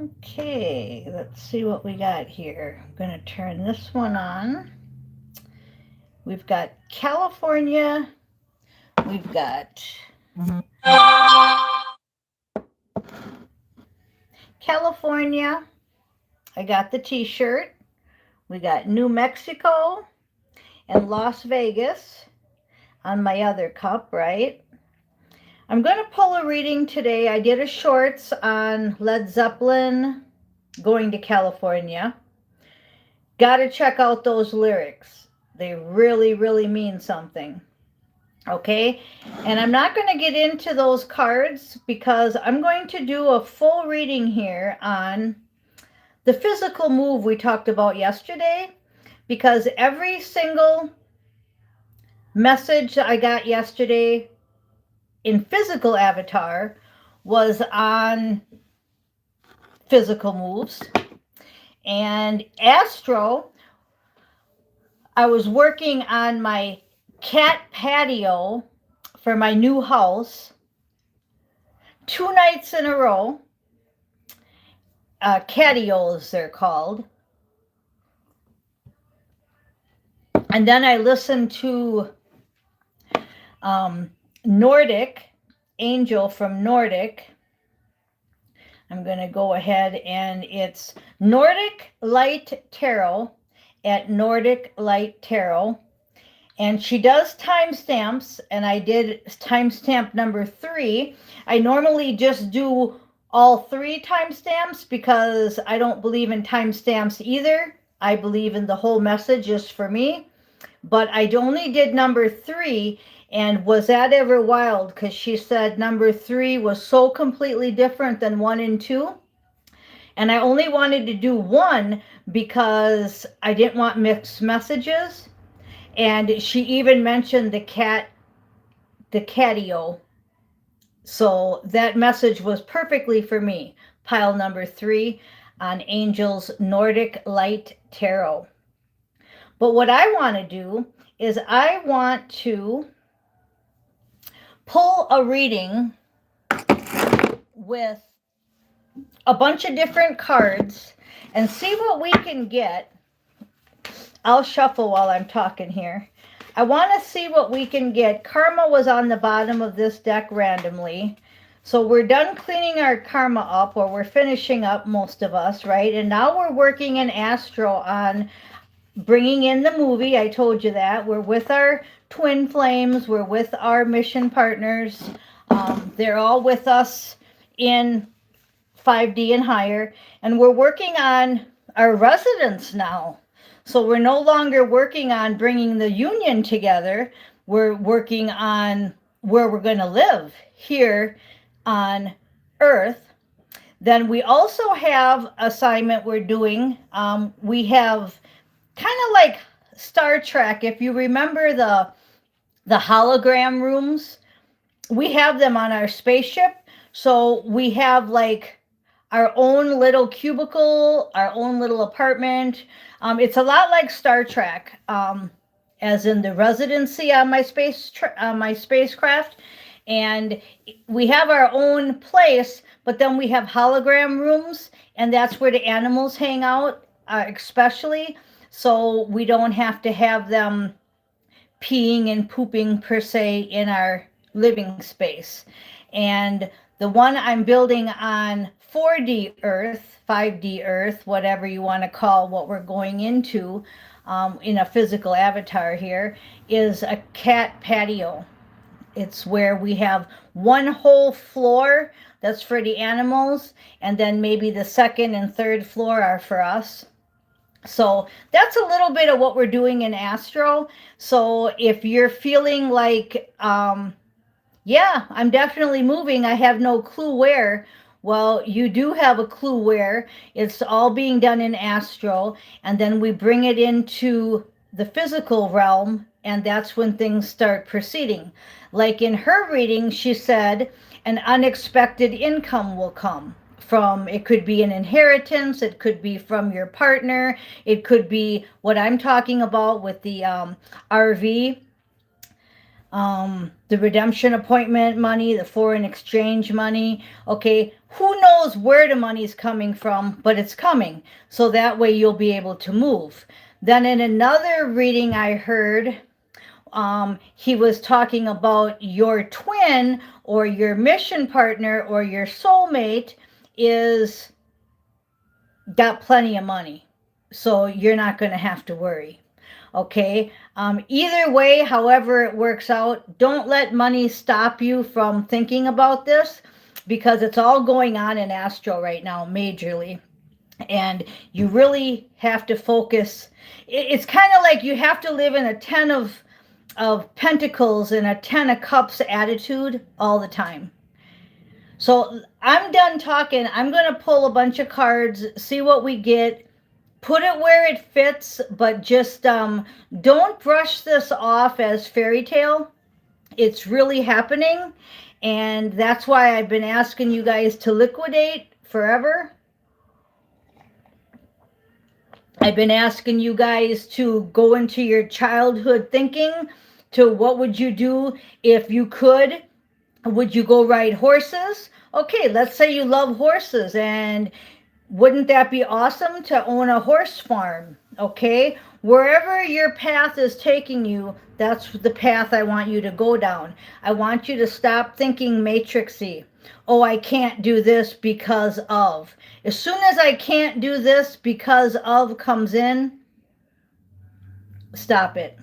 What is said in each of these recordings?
Okay, let's see what we got here. I'm going to turn this one on. We've got California. We've got California. I got the t shirt. We got New Mexico and Las Vegas on my other cup, right? I'm going to pull a reading today. I did a shorts on Led Zeppelin going to California. Got to check out those lyrics. They really, really mean something. Okay, and I'm not going to get into those cards because I'm going to do a full reading here on the physical move we talked about yesterday, because every single message I got yesterday in physical avatar was on physical moves. And astro, I was working on my cat patio for my new house 2 nights in a row. Catios, they're called. And then I listened to Nordic, Angel from Nordic. I'm going to go ahead, and it's Nordic Light Tarot at Nordic Light Tarot. And she does timestamps, and I did timestamp number 3. I normally just do all 3 timestamps because I don't believe in timestamps either. I believe in the whole message just for me. But I only did number 3, and was that ever wild? Because she said number 3 was so completely different than 1 and 2. And I only wanted to do 1 because I didn't want mixed messages. And she even mentioned the catio. So that message was perfectly for me. Pile number 3 on Angel's Nordic Light Tarot. But what I want to do is I want to pull a reading with a bunch of different cards and see what we can get. I'll shuffle while I'm talking here. I want to see what we can get. Karma was on the bottom of this deck randomly. So we're done cleaning our karma up, or we're finishing up, most of us, right? And now we're working in astro on bringing in the movie. I told you that. We're with our twin flames. We're with our mission partners. They're all with us in 5D and higher. And we're working on our residence now. So we're no longer working on bringing the union together. We're working on where we're going to live here on Earth. Then we also have assignment we're doing. We have kind of like Star Trek. If you remember the hologram rooms, we have them on our spaceship. So we have like our own little cubicle, our own little apartment. It's a lot like Star Trek, as in the residency on my spacecraft. And we have our own place, but then we have hologram rooms, and that's where the animals hang out, especially. So we don't have to have them peeing and pooping per se in our living space. And the one I'm building on 4D Earth, 5D Earth, whatever you want to call what we're going into in a physical avatar here, is a cat patio. It's where we have one whole floor that's for the animals, and then maybe the second and third floor are for us. So that's a little bit of what we're doing in astro. So if you're feeling like, yeah, I'm definitely moving, I have no clue where, well, you do have a clue where. It's all being done in astro, and then we bring it into the physical realm, and that's when things start proceeding. Like in her reading, she said an unexpected income will come from, it could be an inheritance, it could be from your partner, it could be what I'm talking about with the RV. the redemption appointment money, the foreign exchange money. Okay, who knows where the money's coming from, but it's coming. So that way you'll be able to move. Then in another reading I heard, he was talking about your twin or your mission partner or your soulmate is got plenty of money. So you're not going to have to worry. Okay. Either way, however it works out, don't let money stop you from thinking about this, because it's all going on in astro right now, majorly. And you really have to focus. It's kind of like you have to live in a 10 of pentacles and a 10 of cups attitude all the time. So I'm done talking. I'm going to pull a bunch of cards, see what we get. Put it where it fits, but just don't brush this off as fairy tale. It's really happening, and that's why I've been asking you guys to liquidate forever. I've been asking you guys to go into your childhood thinking to what would you do if you could. Would you go ride horses? Okay, let's say you love horses, and wouldn't that be awesome to own a horse farm? Okay, wherever your path is taking you, that's the path I want you to go down. I want you to stop thinking matrixy. Oh, I can't do this because of. As soon as I can't do this because of comes in, stop it.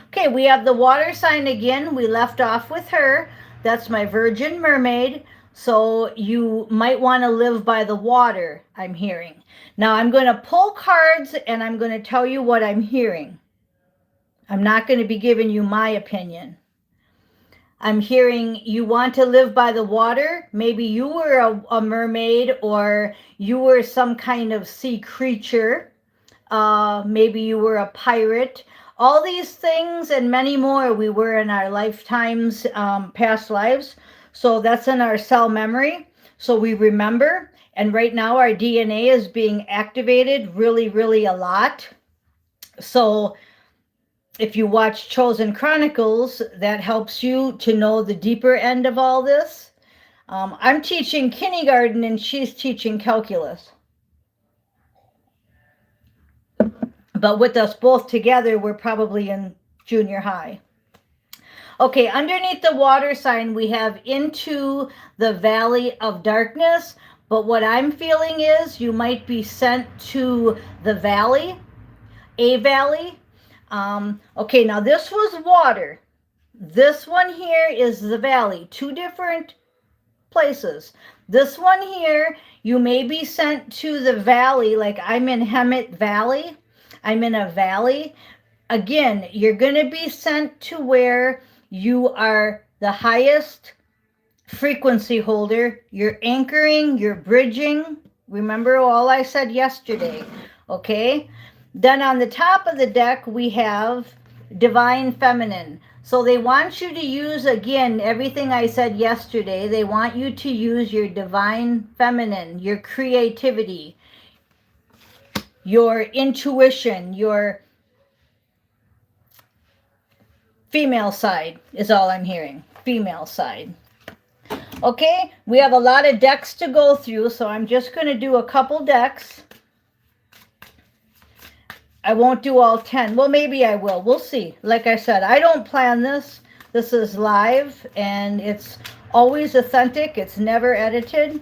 Okay, we have the water sign again. We left off with her. That's my Virgin Mermaid. So you might want to live by the water, I'm hearing. Now I'm going to pull cards and I'm going to tell you what I'm hearing. I'm not going to be giving you my opinion. I'm hearing you want to live by the water. Maybe you were a mermaid, or you were some kind of sea creature. Maybe you were a pirate. All these things and many more we were in our lifetimes, past lives. So that's in our cell memory. So we remember. And right now our DNA is being activated really, really a lot. So if you watch Chosen Chronicles, that helps you to know the deeper end of all this. I'm teaching kindergarten and she's teaching calculus. But with us both together, we're probably in junior high. Okay, underneath the water sign, we have into the valley of darkness. But what I'm feeling is you might be sent to the valley, a valley. Okay, now this was water. This one here is the valley. Two different places. This one here, you may be sent to the valley, like I'm in Hemet Valley. I'm in a valley. Again, you're going to be sent to where you are the highest frequency holder. You're anchoring, you're bridging. Remember all I said yesterday, okay? Then on the top of the deck, we have Divine Feminine. So they want you to use, again, everything I said yesterday. They want you to use your Divine Feminine, your creativity, your intuition, your female side is all I'm hearing. Female side. Okay, we have a lot of decks to go through, so I'm just going to do a couple decks. I won't do all 10. Well, maybe I will. We'll see. Like I said, I don't plan this. This is live, and it's always authentic. It's never edited.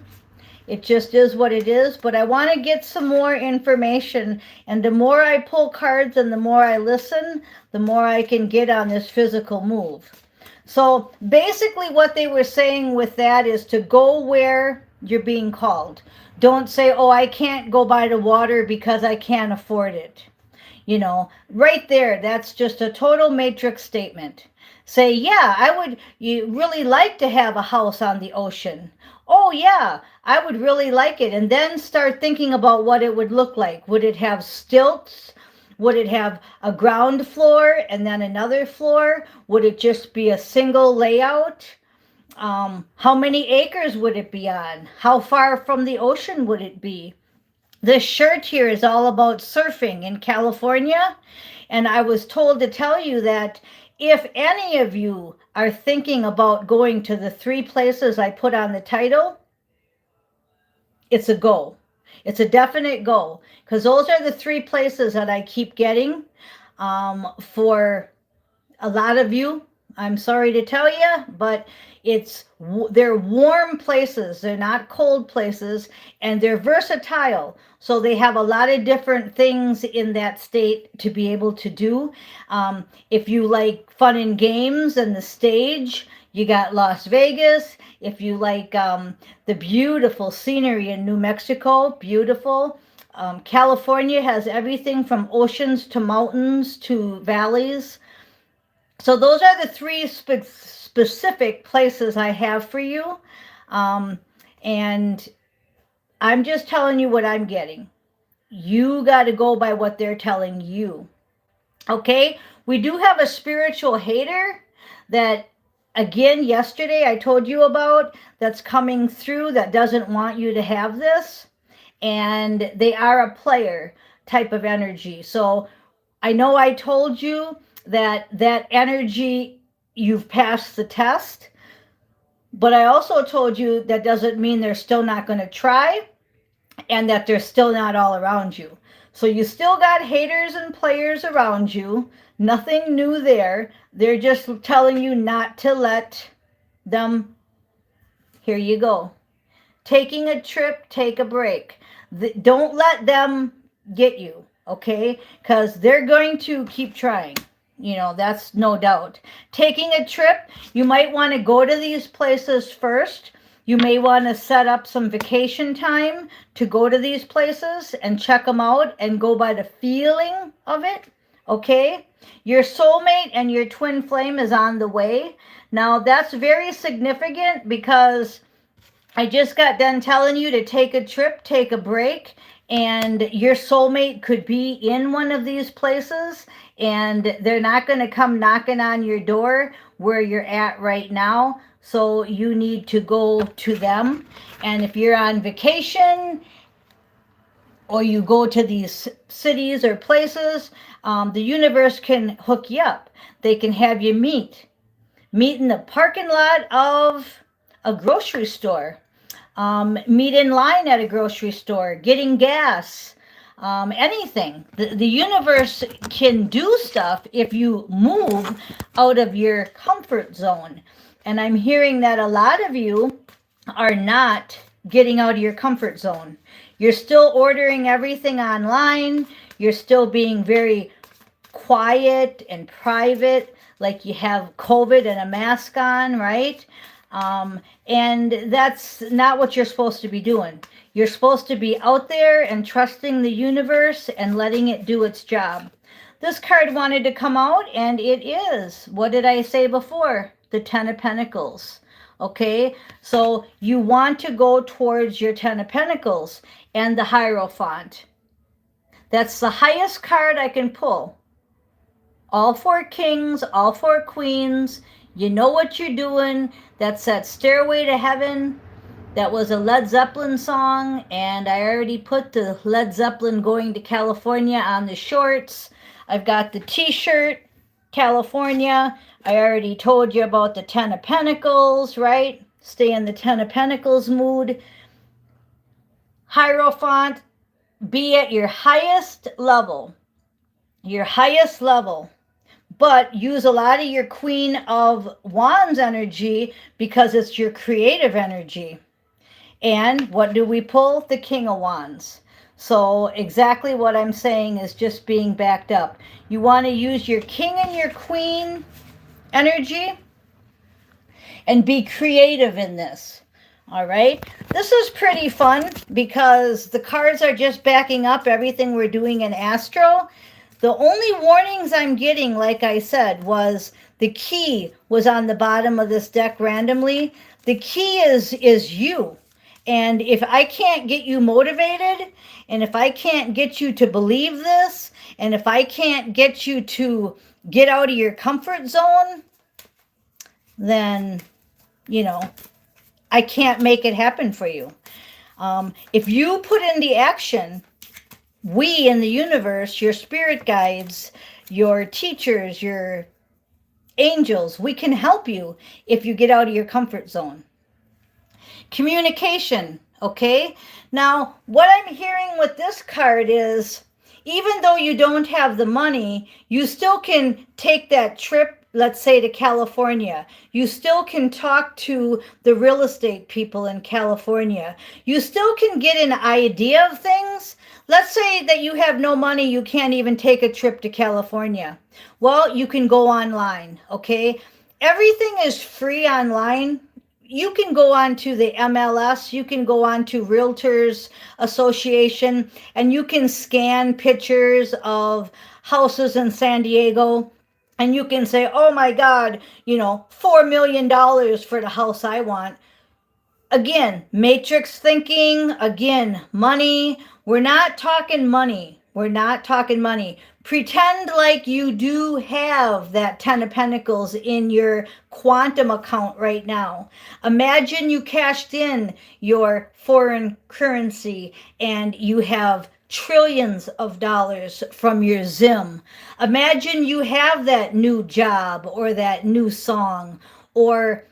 It just is what it is. But I want to get some more information, and the more I pull cards and the more I listen, the more I can get on this physical move. So basically what they were saying with that is to go where you're being called. Don't say, oh, I can't go by the water because I can't afford it. You know, right there, that's just a total matrix statement. Say, yeah, I would really like to have a house on the ocean. Oh, yeah, I would really like it. And then start thinking about what it would look like. Would it have stilts? Would it have a ground floor and then another floor? Would it just be a single layout? How many acres would it be on? How far from the ocean would it be? This shirt here is all about surfing in California. And I was told to tell you that if any of you are thinking about going to the 3 places I put on the title, it's a go. It's a definite go, because those are the 3 places that I keep getting for a lot of you. I'm sorry to tell you, but they're warm places. They're not cold places, and they're versatile. So they have a lot of different things in that state to be able to do. If you like fun and games and the stage, you got Las Vegas. If you like the beautiful scenery in New Mexico, beautiful. California has everything from oceans to mountains to valleys. So those are the 3 specific places I have for you. And I'm just telling you what I'm getting. You got to go by what they're telling you. Okay? We do have a spiritual hater that, again, yesterday I told you about, that's coming through, that doesn't want you to have this. And they are a player type of energy. So I know I told you that energy, you've passed the test, but I also told you that doesn't mean they're still not going to try, and that they're still not all around you. So you still got haters and players around you. Nothing new there. They're just telling you not to let them. Here you go. Taking a trip, take a break. Don't let them get you, okay? Because they're going to keep trying. That's no doubt. Taking a trip, you might want to go to these places first. You may want to set up some vacation time to go to these places and check them out and go by the feeling of it, okay? Your soulmate and your twin flame is on the way. Now, that's very significant because I just got done telling you to take a trip, take a break, and your soulmate could be in one of these places, and they're not going to come knocking on your door where you're at right now. So you need to go to them. And if you're on vacation or you go to these cities or places, the universe can hook you up. They can have you meet in the parking lot of a grocery store. Meet in line at a grocery store, getting gas, anything. The universe can do stuff if you move out of your comfort zone. And I'm hearing that a lot of you are not getting out of your comfort zone. You're still ordering everything online. You're still being very quiet and private, like you have COVID and a mask on, right? And that's not what you're supposed to be doing. You're supposed to be out there and trusting the universe and letting it do its job. This card wanted to come out, and it is. What did I say before? The 10 of Pentacles. Okay, so you want to go towards your 10 of Pentacles and the Hierophant. That's the highest card I can pull. All 4 kings, all 4 queens. You know what you're doing. That's that Stairway to Heaven. That was a Led Zeppelin song, and I already put the Led Zeppelin Going to California on the shorts. I've got the t-shirt, California. I already told you about the 10 of Pentacles, right? Stay in the 10 of Pentacles mood. Hierophant, be at your highest level. Your highest level. But use a lot of your Queen of Wands energy because it's your creative energy. And what do we pull? The King of Wands. So exactly what I'm saying is just being backed up. You want to use your King and your Queen energy and be creative in this. All right. This is pretty fun because the cards are just backing up everything we're doing in Astro. The only warnings I'm getting, like I said, was the key was on the bottom of this deck randomly. The key is you. And if I can't get you motivated, and if I can't get you to believe this, and if I can't get you to get out of your comfort zone, then, I can't make it happen for you. If you put into action, we in the universe, your spirit guides, your teachers, your angels. We can help you if you get out of your comfort zone. Communication, okay? Now, what I'm hearing with this card is, even though you don't have the money, you still can take that trip, let's say to California. You still can talk to the real estate people in California. You still can get an idea of things. Let's say that you have no money, you can't even take a trip to California. Well, you can go online, okay? Everything is free online. You can go on to the MLS, you can go on to Realtors Association, and you can scan pictures of houses in San Diego, and you can say, oh my God, $4 million for the house I want. Again, matrix thinking, again, money. We're not talking money. We're not talking money. Pretend like you do have that 10 of Pentacles in your quantum account right now. Imagine you cashed in your foreign currency and you have trillions of dollars from your Zim. Imagine you have that new job or that new song or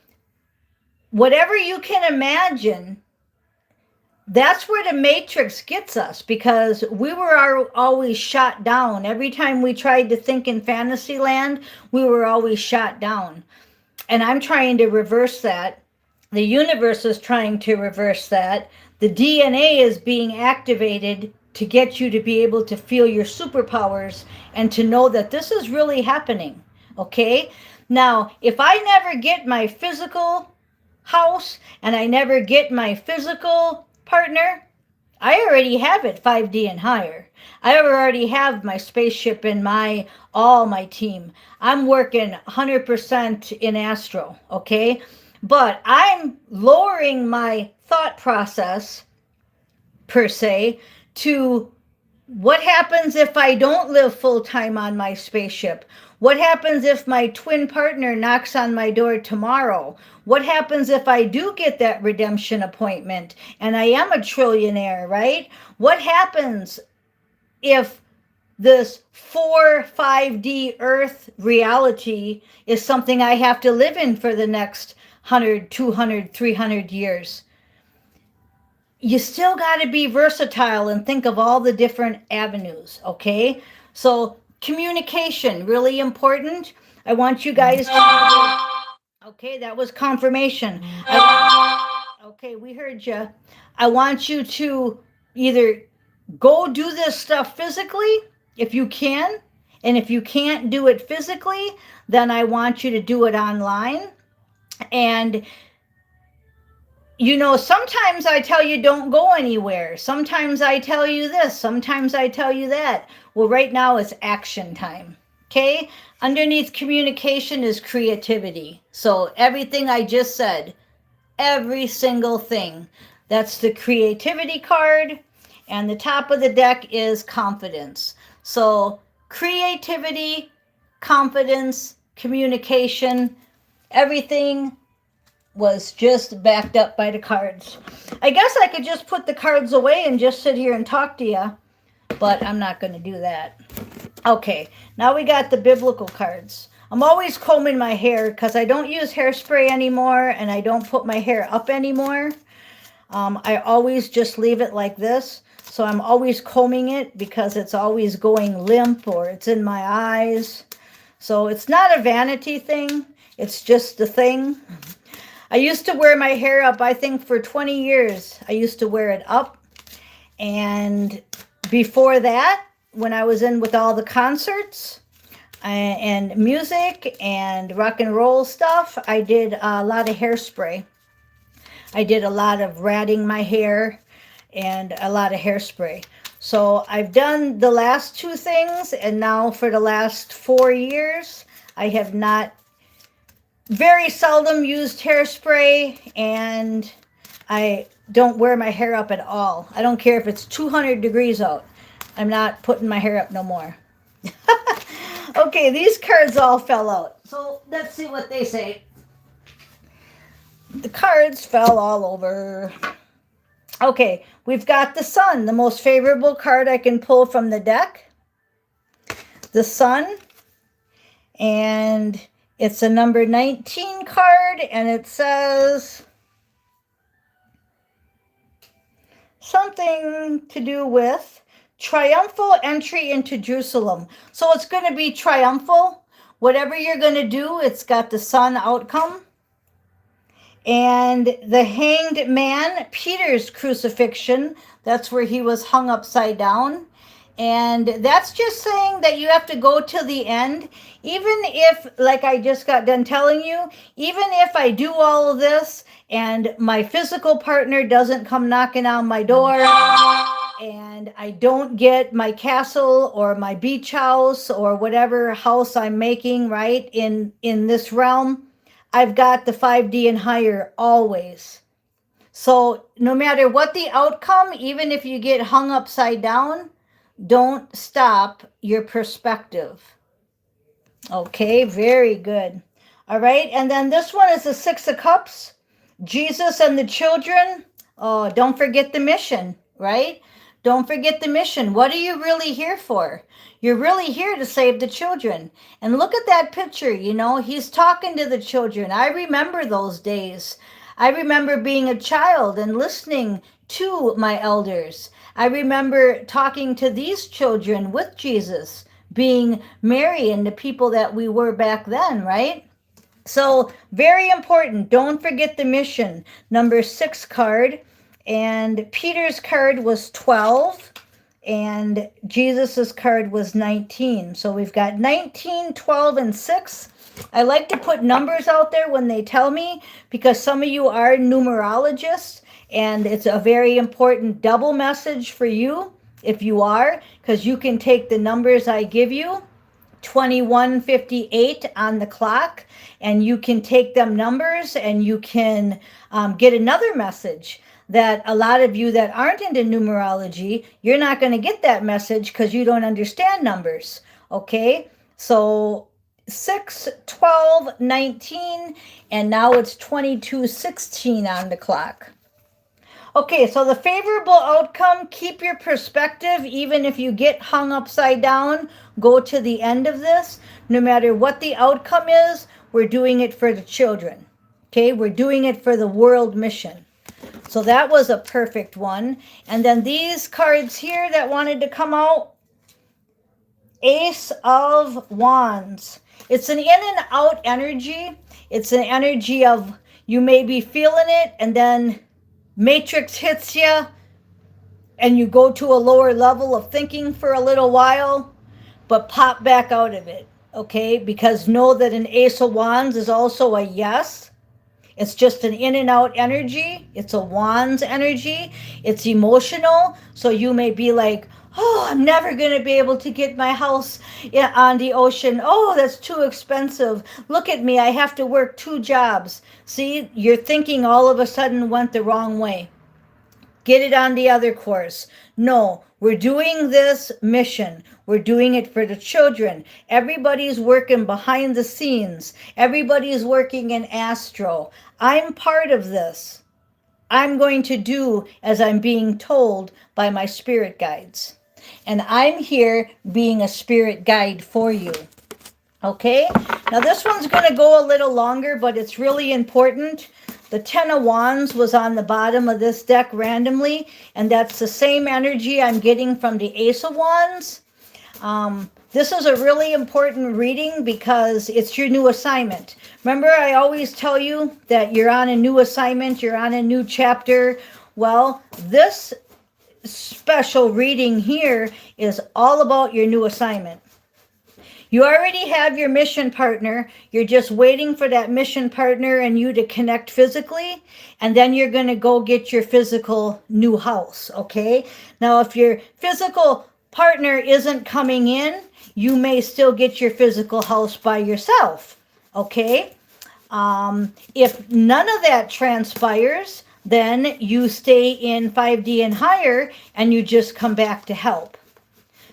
whatever you can imagine. That's where the matrix gets us, because we were always shot down. Every time we tried to think in fantasy land, we were always shot down. And I'm trying to reverse that. The universe is trying to reverse that. The DNA is being activated to get you to be able to feel your superpowers and to know that this is really happening. Okay? Now, if I never get my physical house and I never get my physical partner, I already have it 5D and higher. I already have my spaceship and all my team. I'm working 100% in astro, okay? But I'm lowering my thought process, per se, to what happens if I don't live full-time on my spaceship? What happens if my twin partner knocks on my door tomorrow? What happens if I do get that redemption appointment and I am a trillionaire, right? What happens if this 5D Earth reality is something I have to live in for the next 100, 200, 300 years? You still got to be versatile and think of all the different avenues, okay? So communication, really important. I want you guys to... Okay, that was confirmation. Okay, we heard you. I want you to either go do this stuff physically, if you can, and if you can't do it physically, then I want you to do it online. And sometimes I tell you don't go anywhere. Sometimes I tell you this. Sometimes I tell you that. Well, right now it's action time. Okay? Underneath communication is creativity. So everything I just said, every single thing, that's the creativity card. And the top of the deck is confidence. So creativity, confidence, communication, everything was just backed up by the cards. I guess I could just put the cards away and just sit here and talk to you, but I'm not going to do that. Okay, now we got the biblical cards. I'm always combing my hair because I don't use hairspray anymore and I don't put my hair up anymore. I always just leave it like this. So I'm always combing it because it's always going limp or it's in my eyes. So it's not a vanity thing. It's just the thing. I used to wear my hair up, I think for 20 years. I used to wear it up. And before that, when I was in with all the concerts and music and rock and roll stuff, I did a lot of hairspray. I did a lot of ratting my hair and a lot of hairspray. So I've done the last two things, and now for the last 4 years, I have not, very seldom used hairspray, and I don't wear my hair up at all. I don't care if it's 200 degrees out. I'm not putting my hair up no more. Okay, these cards all fell out. So let's see what they say. The cards fell all over. Okay, we've got the Sun, the most favorable card I can pull from the deck. The Sun. And It's a number 19 card, and it says something to do with triumphal entry into Jerusalem. So it's going to be triumphal. Whatever you're going to do, it's got the sun outcome. And the hanged man, Peter's crucifixion, that's where he was hung upside down. And that's just saying that you have to go to the end. Even if, like I just got done telling you, even if I do all of this and my physical partner doesn't come knocking on my door and I don't get my castle or my beach house or whatever house I'm making, right, in this realm, I've got the 5D and higher always. So no matter what the outcome, even if you get hung upside down, don't stop your perspective. Okay, very good. All right, and then this one is the Six of Cups. Jesus and the children. Oh, don't forget the mission, right? Don't forget the mission. What are you really here for? You're really here to save the children. And look at that picture, you know, he's talking to the children. I remember those days. I remember being a child and listening to my elders. I remember talking to these children with Jesus, being Mary and the people that we were back then, right? So very important. Don't forget the mission. Number 6 card. And Peter's card was 12. And Jesus's card was 19. So we've got 19, 12, and 6. I like to put numbers out there when they tell me, because some of you are numerologists, and it's a very important double message for you if you are, because you can take the numbers I give you, 2158 on the clock, and you can take them numbers and you can get another message that a lot of you that aren't into numerology, you're not going to get that message because you don't understand numbers. Okay, so 6, 12, 19, and now it's 2216 on the clock. Okay, so the favorable outcome, keep your perspective. Even if you get hung upside down, go to the end of this. No matter what the outcome is, we're doing it for the children. Okay, we're doing it for the world mission. So that was a perfect one. And then these cards here that wanted to come out, Ace of Wands. It's an in and out energy. It's an energy of you may be feeling it and then Matrix hits you and you go to a lower level of thinking for a little while, but pop back out of it, okay? Because know that an Ace of Wands is also a yes. It's just an in and out energy. It's a Wands energy. It's emotional. So you may be like, oh, I'm never going to be able to get my house on the ocean. Oh, that's too expensive. Look at me. I have to work 2 jobs. See, your thinking all of a sudden went the wrong way. Get it on the other course. No, we're doing this mission. We're doing it for the children. Everybody's working behind the scenes. Everybody's working in astro. I'm part of this. I'm going to do as I'm being told by my spirit guides. And I'm here being a spirit guide for you. Okay? Now this one's going to go a little longer, but it's really important. The 10 of Wands was on the bottom of this deck randomly, and that's the same energy I'm getting from the Ace of Wands. This is a really important reading because it's your new assignment. Remember, I always tell you that you're on a new assignment, you're on a new chapter. Well, this special reading here is all about your new assignment. You already have your mission partner. You're just waiting for that mission partner and you to connect physically. And then you're going to go get your physical new house. Okay. Now, if your physical partner isn't coming in, you may still get your physical house by yourself. Okay. If none of that transpires, then you stay in 5D and higher and you just come back to help.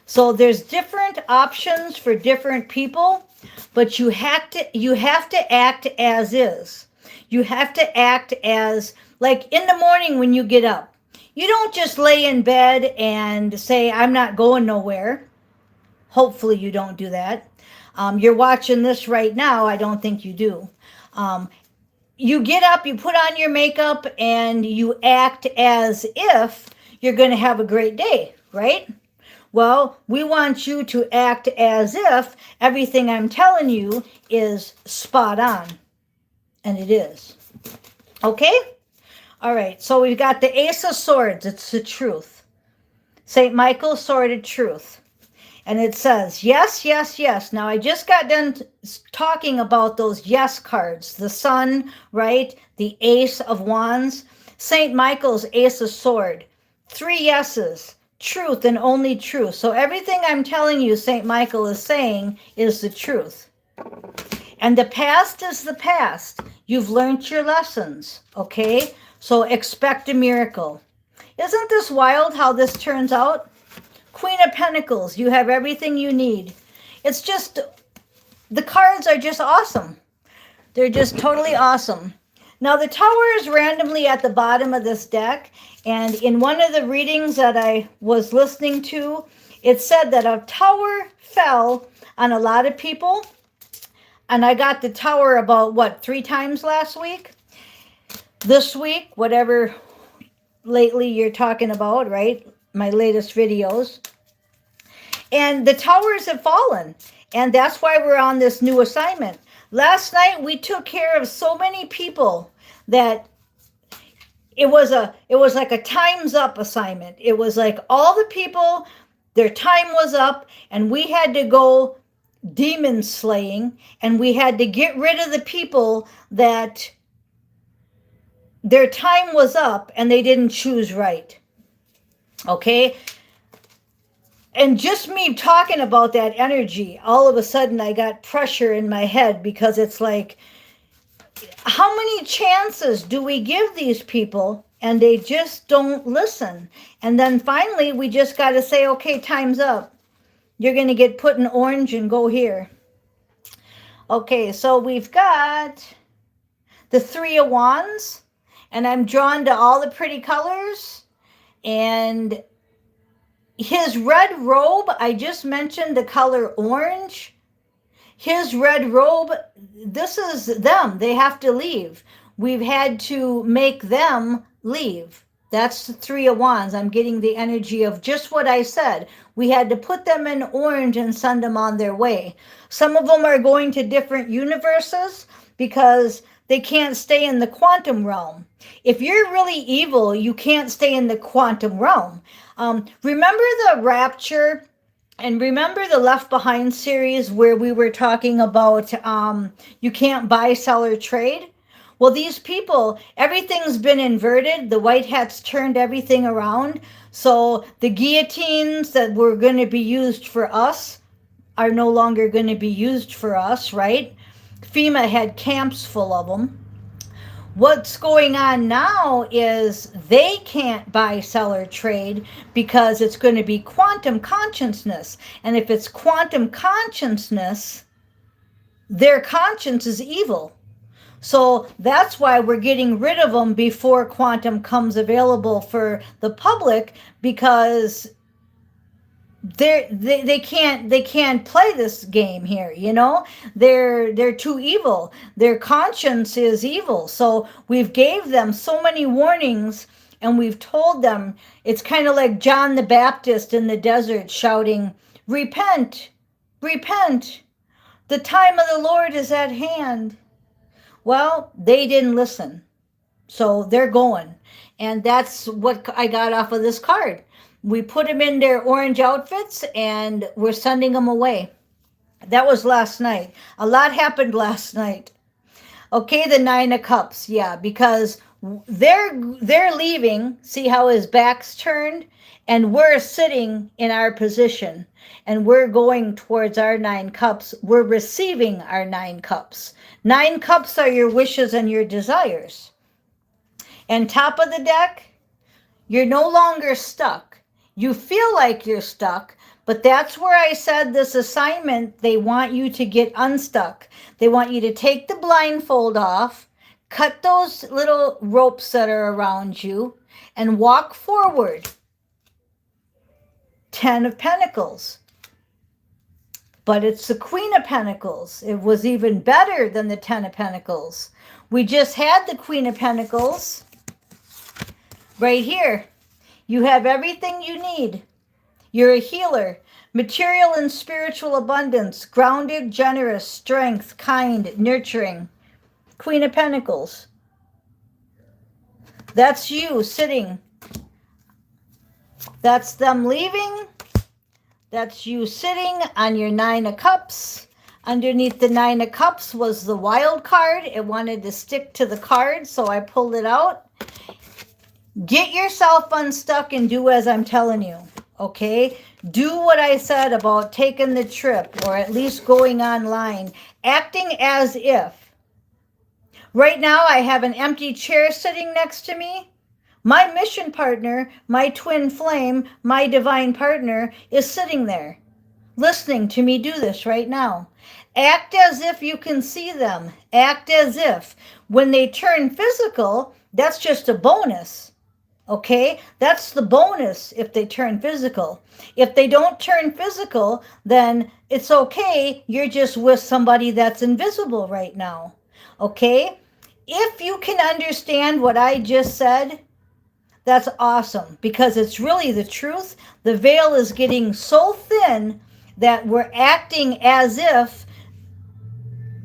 So there's different options for different people, but you have to act as is. You have to act as, like in the morning when you get up. You don't just lay in bed and say, I'm not going nowhere. Hopefully you don't do that. You're watching this right now. I don't think you do. You get up, you put on your makeup, and you act as if you're going to have a great day, right? Well, we want you to act as if everything I'm telling you is spot on. And it is. Okay? All right, so we've got the Ace of Swords. It's the truth. St. Michael's Sword of Truth. And it says, yes, yes, yes. Now, I just got done talking about those yes cards. The Sun, right? The Ace of Wands. St. Michael's Ace of Sword. 3 yeses. Truth and only truth. So everything I'm telling you St. Michael is saying is the truth. And the past is the past. You've learned your lessons, okay? So expect a miracle. Isn't this wild how this turns out? Queen of Pentacles, you have everything you need. It's just, the cards are just awesome. They're just totally awesome. Now the Tower is randomly at the bottom of this deck, and in one of the readings that I was listening to, it said that a tower fell on a lot of people, and I got the Tower about, 3 times last week? This week, whatever lately you're talking about, right? My latest videos. And the towers have fallen, and that's why we're on this new assignment. Last night we took care of so many people that it was like a time's up assignment. It was like all the people, their time was up, and we had to go demon slaying, and we had to get rid of the people that their time was up and they didn't choose right. Okay? And just me talking about that energy, all of a sudden I got pressure in my head, because it's like, how many chances do we give these people and they just don't listen? And then finally we just got to say, okay, time's up. You're going to get put in orange and go here. Okay, so we've got the 3 of Wands, and I'm drawn to all the pretty colors. And his red robe, I just mentioned the color orange. His red robe, this is them. They have to leave. We've had to make them leave. That's the 3 of Wands. I'm getting the energy of just what I said. We had to put them in orange and send them on their way. Some of them are going to different universes because they can't stay in the quantum realm. If you're really evil, you can't stay in the quantum realm. Remember the Rapture? And remember the Left Behind series where we were talking about you can't buy, sell, or trade? Well, these people, everything's been inverted. The white hats turned everything around. So the guillotines that were going to be used for us are no longer going to be used for us, right? FEMA had camps full of them. What's going on now is they can't buy, sell, or trade because it's going to be quantum consciousness. And if it's quantum consciousness, their conscience is evil. So that's why we're getting rid of them before quantum comes available for the public, because they can't play this game here, you know. They're too evil. Their conscience is evil. So we've gave them so many warnings, and we've told them, it's kind of like John the Baptist in the desert shouting, repent, repent, the time of the Lord is at hand. Well, they didn't listen, so they're going. And that's what I got off of this card. We put them in their orange outfits, and we're sending them away. That was last night. A lot happened last night. Okay, the 9 of Cups, yeah, because they're leaving. See how his back's turned? And we're sitting in our position, and we're going towards our 9 cups. We're receiving our 9 cups. 9 cups are your wishes and your desires. And top of the deck, you're no longer stuck. You feel like you're stuck, but that's where I said this assignment, they want you to get unstuck. They want you to take the blindfold off, cut those little ropes that are around you, and walk forward. 10 of Pentacles. but it's the Queen of Pentacles. It was even better than the Ten of Pentacles. We just had the Queen of Pentacles right here. You have everything you need. You're a healer. Material and spiritual abundance. Grounded, generous, strength, kind, nurturing. Queen of Pentacles. That's you sitting. That's them leaving. That's you sitting on your Nine of Cups. Underneath the Nine of Cups was the Wild card. It wanted to stick to the card, so I pulled it out. Get yourself unstuck and do as I'm telling you, okay? Do what I said about taking the trip, or at least going online, acting as if. Right now, I have an empty chair sitting next to me. My mission partner, my twin flame, my divine partner is sitting there, listening to me do this right now. Act as if you can see them. Act as if. When they turn physical, that's just a bonus. Okay? That's the bonus if they turn physical. If they don't turn physical, then it's okay. You're just with somebody that's invisible right now. Okay? If you can understand what I just said, that's awesome, because it's really the truth. The veil is getting so thin that we're acting as if,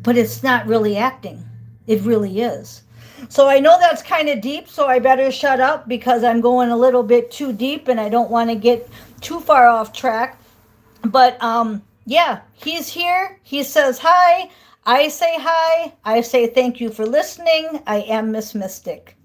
but it's not really acting. It really is. So I know that's kind of deep, so I better shut up because I'm going a little bit too deep and I don't want to get too far off track. But yeah, he's here. He says hi. I say hi. I say thank you for listening. I am Miss Mystic.